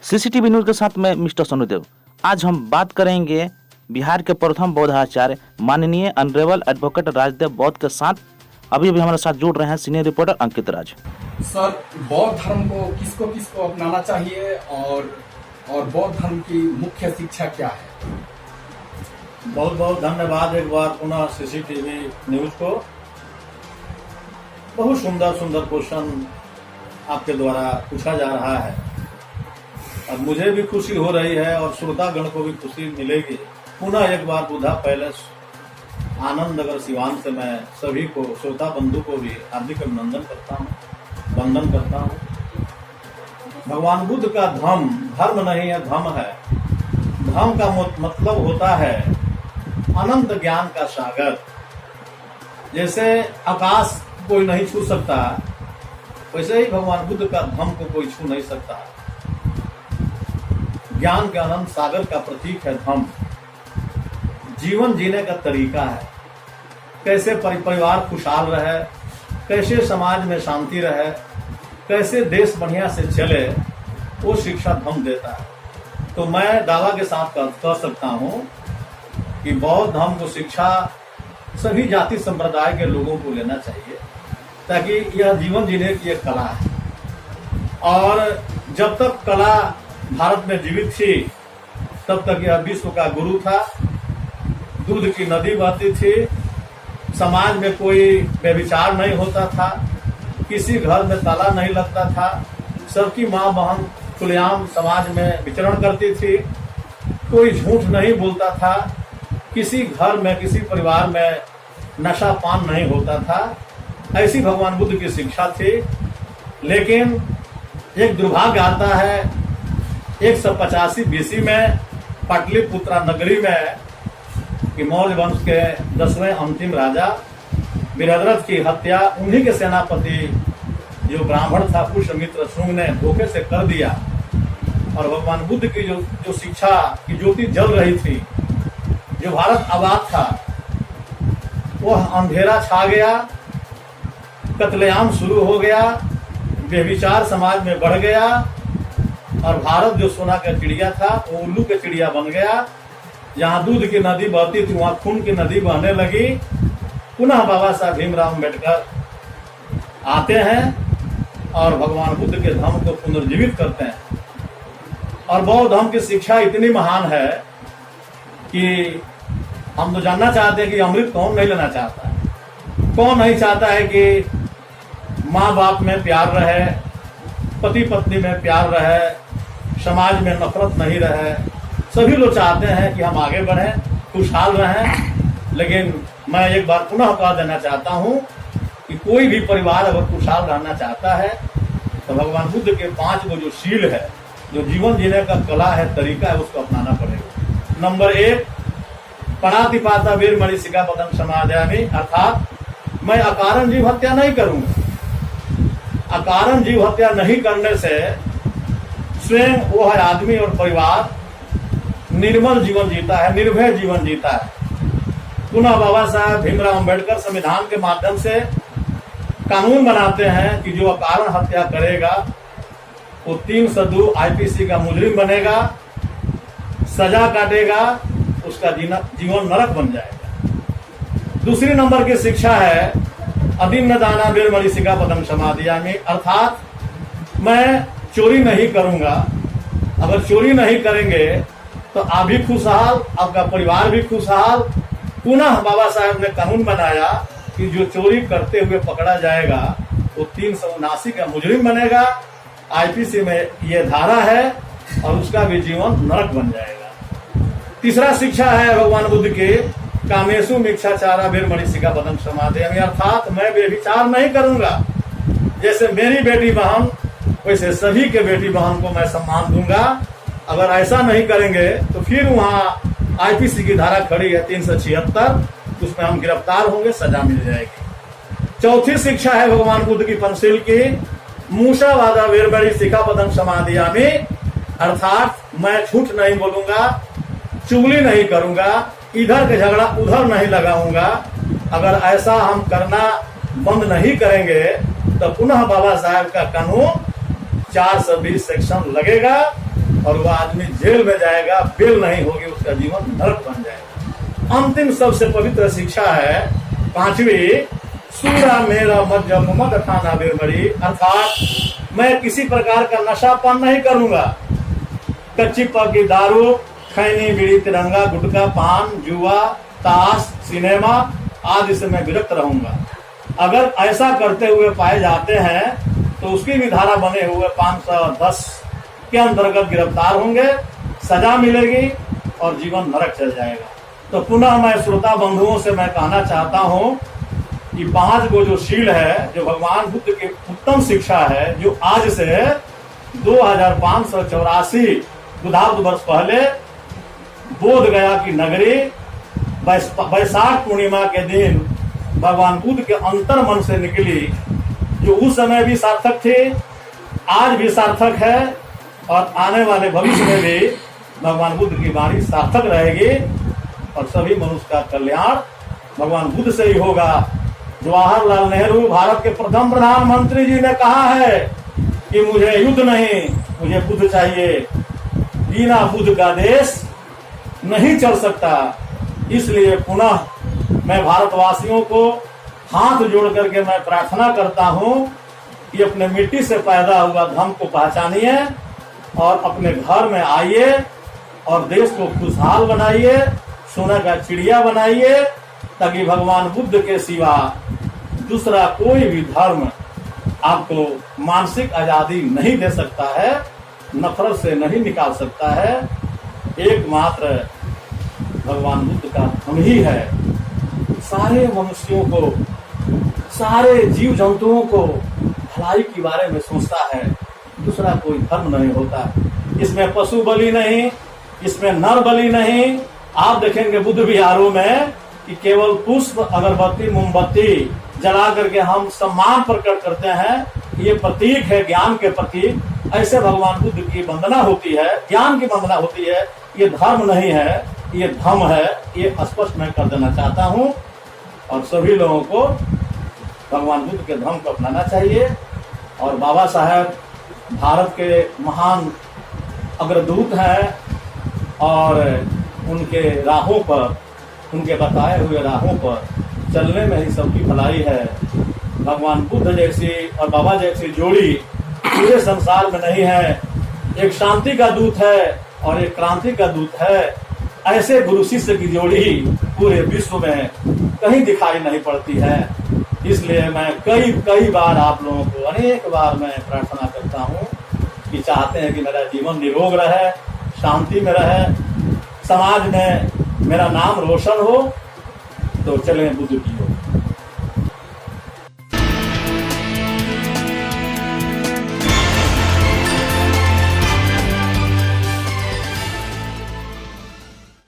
CCTV news के साथ मैं मिस्टर सोनूदेव। आज हम बात करेंगे बिहार के प्रथम बौद्ध आचार्य माननीय ऑनरेबल एडवोकेट राजदेव बौद्ध के साथ। अभी हमारे साथ जुड़ रहे हैं सीनियर रिपोर्टर अंकित राज। सर, बौद्ध धर्म को किसको किसको अपनाना चाहिए और बौद्ध धर्म की मुख्य शिक्षा क्या है? बहुत बहुत धन्यवाद एक बार पुनः सीसीटीवी न्यूज को। बहुत सुंदर सुंदर क्वेश्चन आपके द्वारा पूछा जा रहा है। अब मुझे भी खुशी हो रही है और श्रोतागण को भी खुशी मिलेगी। पुनः एक बार बुद्धा पैलेस आनंद नगर सिवान से मैं सभी को, श्रोता बंधु को भी हार्दिक अभिनंदन करता हूँ, वंदन करता हूँ। भगवान बुद्ध का धर्म नहीं है, धम है। धम का मतलब होता है अनंत ज्ञान का सागर। जैसे आकाश कोई नहीं छू सकता, वैसे ही भगवान बुद्ध का धम को कोई छू नहीं सकता। ज्ञान के अनंत सागर का प्रतीक है धम। जीवन जीने का तरीका है, कैसे परिवार खुशहाल रहे, कैसे समाज में शांति रहे, कैसे देश बढ़िया से चले, वो शिक्षा धम देता है। तो मैं दावा के साथ कह सकता हूँ कि बौद्ध धर्म को शिक्षा सभी जाति संप्रदाय के लोगों को लेना चाहिए, ताकि यह जीवन जीने की एक कला है। और जब तक कला भारत में जीवित थी तब तक यह विश्व का गुरु था। दूध की नदी बहती थी, समाज में कोई व्यभिचार नहीं होता था, किसी घर में ताला नहीं लगता था, सबकी माँ बहन खुलेआम समाज में विचरण करती थी, कोई झूठ नहीं बोलता था, किसी घर में किसी परिवार में नशा पान नहीं होता था। ऐसी भगवान बुद्ध की शिक्षा थी। लेकिन एक दुर्भाग्य आता है 185 BC में पाटलिपुत्रा नगरी में कि मौर्य वंश के 10वें अंतिम राजा वीरभद्र की हत्या उन्हीं के सेनापति जो ब्राह्मण था पुष्यमित्र शुंग ने धोखे से कर दिया। और भगवान बुद्ध की जो शिक्षा की ज्योति जल रही थी, जो भारत आबाद था, वह अंधेरा छा गया, कत्लेआम शुरू हो गया, व्यभिचार समाज में बढ़ गया और भारत जो सोना का चिड़िया था वो उल्लू के चिड़िया बन गया। जहाँ दूध की नदी बहती थी वहाँ खून की नदी बहने लगी। पुनः बाबा साहब भीमराव अम्बेडकर आते हैं और भगवान बुद्ध के धर्म को पुनर्जीवित करते हैं। और बौद्ध धर्म की शिक्षा इतनी महान है कि हम तो जानना चाहते हैं कि अमृत कौन नहीं लेना चाहता है। कौन नहीं चाहता है कि माँ बाप में प्यार रहे, पति पत्नी में प्यार रहे, समाज में नफरत नहीं रहे। सभी लोग चाहते हैं कि हम आगे बढ़ें, खुशहाल रहें। लेकिन मैं एक बार पुनः कह देना चाहता हूँ कि कोई भी परिवार अगर खुशहाल रहना चाहता है तो भगवान बुद्ध के 5 जो शील है, जो जीवन जीने का कला है, तरीका है, उसको अपनाना पड़ेगा। नंबर 1, पणातिपाता वीर मणि सिक्खापदं समादयामि, अर्थात मैं अकारण जीव हत्या नहीं करूंगा। अकारण जीव हत्या नहीं करने से स्वयं वो है आदमी और परिवार निर्मल जीवन जीता है, निर्भय जीवन जीता है। पुनः बाबा साहब भीमराव अम्बेडकर संविधान के माध्यम से कानून बनाते हैं कि जो अकारण हत्या करेगा वो 302 IPC का मुजरिम बनेगा, सजा काटेगा, उसका जीवन नरक बन जाएगा। दूसरी नंबर की शिक्षा है अदीन्न दाना वीरमणि सिक्खापदं समादयामि, अर्थात मैं चोरी नहीं करूंगा। अगर चोरी नहीं करेंगे तो आप भी खुशहाल, आपका परिवार भी खुशहाल। पुनः बाबा साहब ने कानून बनाया कि जो चोरी करते हुए पकड़ा जाएगा वो 379 का मुजरिम बनेगा। IPC में ये धारा है और उसका भी जीवन नरक बन जाएगा। तीसरा शिक्षा है भगवान बुद्ध के कामेशु मिच्छाचारा वीरमणि सिक्खापदं समादयामि, अर्थात मैं व्यभिचार नहीं करूंगा। जैसे मेरी बेटी बहन वैसे सभी के बेटी बहन को मैं सम्मान दूंगा। अगर ऐसा नहीं करेंगे तो फिर वहाँ IPC की धारा खड़ी है 376, उसमें हम गिरफ्तार होंगे, सजा मिल जाएगी। चौथी शिक्षा है भगवान बुद्ध की पंचशील की मूषावादा वीरमणि सिक्खापदं समादयामि, अर्थात मैं झूठ नहीं बोलूंगा, चुगली नहीं करूंगा, इधर के झगड़ा उधर नहीं लगाऊंगा। अगर ऐसा हम करना बंद नहीं करेंगे तो पुनः बाबा साहब का कानून 420 सेक्शन लगेगा और वह आदमी जेल में जाएगा, बेल नहीं होगी, उसका जीवन नरक बन जाएगा। अंतिम सबसे पवित्र शिक्षा है 5वीं, सूरा मेरा मज्जम मद खाना बिरमरी, अर्थात मैं किसी प्रकार का नशापान नहीं करूंगा। कच्ची पक्की दारू, खैनी, बीड़ी, तिरंगा, गुटखा, पान, जुआ, ताश, सिनेमा आदि से मैं विरक्त रहूंगा। अगर ऐसा करते हुए पाए जाते हैं तो उसकी भी धारा बने हुए 510 के अंतर्गत गिरफ्तार होंगे, सजा मिलेगी और जीवन नरक चल जाएगा। तो पुनः मैं श्रोता बंधुओं से मैं कहना चाहता हूं कि 5 को जो शील है, जो भगवान बुद्ध की उत्तम शिक्षा है, जो आज से 2584 बुधार्थ वर्ष पहले बोध गया की नगरी वैशाख पूर्णिमा के दिन भगवान बुद्ध के अंतर मन से निकली, जो उस समय भी सार्थक थी, आज भी सार्थक है और आने वाले भविष्य में भी भगवान बुद्ध की वाणी सार्थक रहेगी और सभी मनुष्य का कल्याण भगवान बुद्ध से ही होगा। जवाहरलाल नेहरू भारत के प्रथम प्रधानमंत्री जी ने कहा है कि मुझे युद्ध नहीं, मुझे बुद्ध चाहिए, बिना बुद्ध का देश नहीं चल सकता। इसलिए पुनः मैं भारतवासियों को हाथ जोड़ करके मैं प्रार्थना करता हूं कि अपने मिट्टी से पैदा हुआ धर्म को पहचानिए और अपने घर में आइए और देश को खुशहाल बनाइए, सोने का चिड़िया बनाइए, ताकि भगवान बुद्ध के सिवा दूसरा कोई भी धर्म आपको मानसिक आजादी नहीं दे सकता है, नफरत से नहीं निकाल सकता है। एकमात्र भगवान बुद्ध का धर्म ही है। सारे मनुष्यों को, सारे जीव जंतुओं को भलाई के बारे में सोचता है, दूसरा कोई धर्म नहीं होता। इसमें पशु बलि नहीं, इसमें नर बलि नहीं। आप देखेंगे बुद्ध विहारों में कि केवल पुष्प, अगरबत्ती, मोमबत्ती जला करके हम सम्मान प्रकट करते हैं, ये प्रतीक है ज्ञान के प्रतीक। ऐसे भगवान बुद्ध की वंदना होती है, ज्ञान की वंदना होती है। ये धर्म नहीं है, ये धम्म है, ये स्पष्ट मैं कर देना चाहता हूँ। और सभी लोगों को भगवान बुद्ध के धर्म को अपनाना चाहिए। और बाबा साहेब भारत के महान अग्रदूत हैं और उनके राहों पर, उनके बताए हुए राहों पर चलने में ही सबकी भलाई है। भगवान बुद्ध जैसी और बाबा जैसी जोड़ी पूरे संसार में नहीं है। एक शांति का दूत है और एक क्रांति का दूत है। ऐसे गुरु शिष्य की जोड़ी पूरे विश्व में कहीं दिखाई नहीं पड़ती है। इसलिए मैं कई बार आप लोगों को अनेक बार मैं प्रार्थना करता हूँ कि चाहते हैं कि मेरा जीवन निरोग रहे, शांति में रहे, समाज में मेरा नाम रोशन हो। तो चलें बुद्ध की ओर।